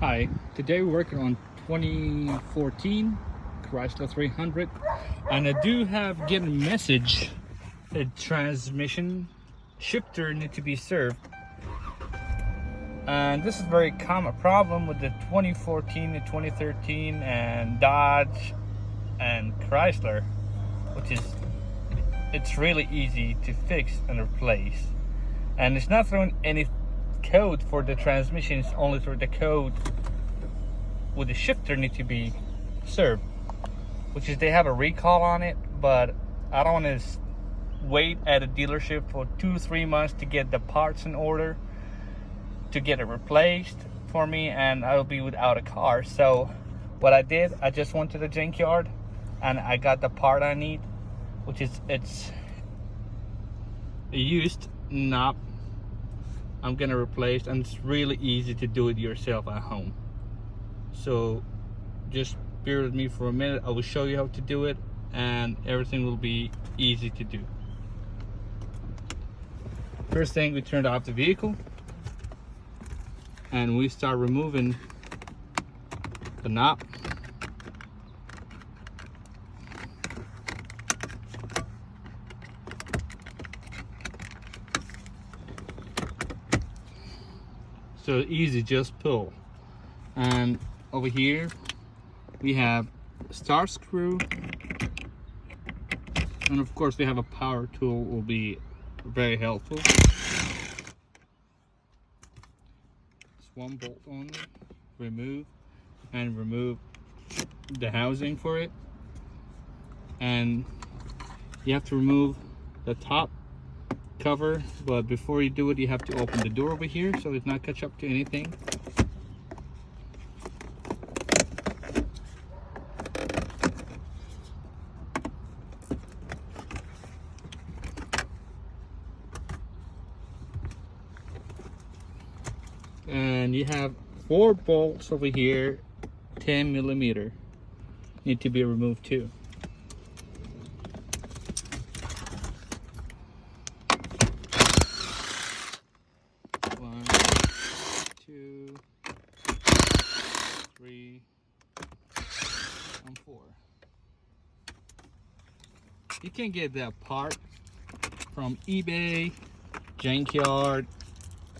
Hi, today we're working on 2014 Chrysler 300, and I do have getting a message the transmission shifter need to be served, and this is a very common problem with the 2014 and 2013 and Dodge and Chrysler, which is it's really easy to fix and replace, and it's not throwing any code for the transmission. It's only through the code with the shifter need to be served, which is they have a recall on it, but I don't want to wait at a dealership for 2-3 months to get the parts in order to get it replaced for me, and I'll be without a car. So what I did, I just went to the junkyard and I got the part I need, which is it's a used knob I'm gonna replace, and it's really easy to do it yourself at home. So just bear with me for a minute. I will show you how to do it, and everything will be easy to do. First thing, we turn off the vehicle and we start removing the knob. So easy, just pull. And over here we have a start screw, and of course we have a power tool, will be very helpful. It's one bolt only. Remove the housing for it, and you have to remove the top cover, but before you do it you have to open the door over here so it's not catch up to anything. And you have 4 bolts over here, 10mm, need to be removed too. One, 2, 3, and 4. You can get that part from eBay, junkyard,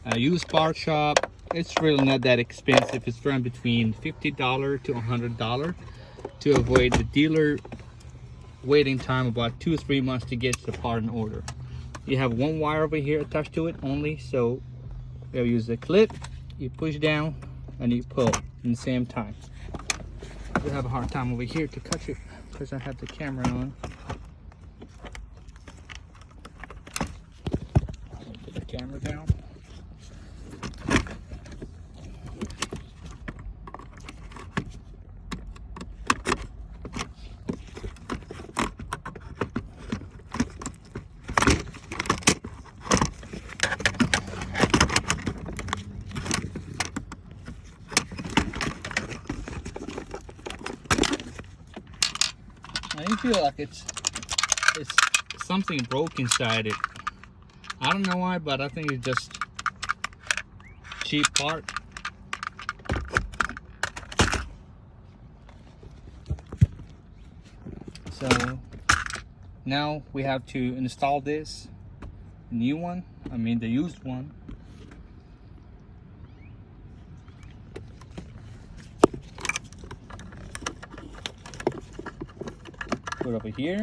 a used part shop. It's really not that expensive. It's from between $50 to $100 to avoid the dealer waiting time about 2-3 months to get the part in order. You have one wire over here attached to it only, so you use the clip, you push down and you pull at the same time. You have a hard time over here to catch it because I have the camera on. Put the camera down. I feel like it's something broke inside it. I don't know why, but I think it's just cheap part. So now we have to install this new one, the used one. Put over here.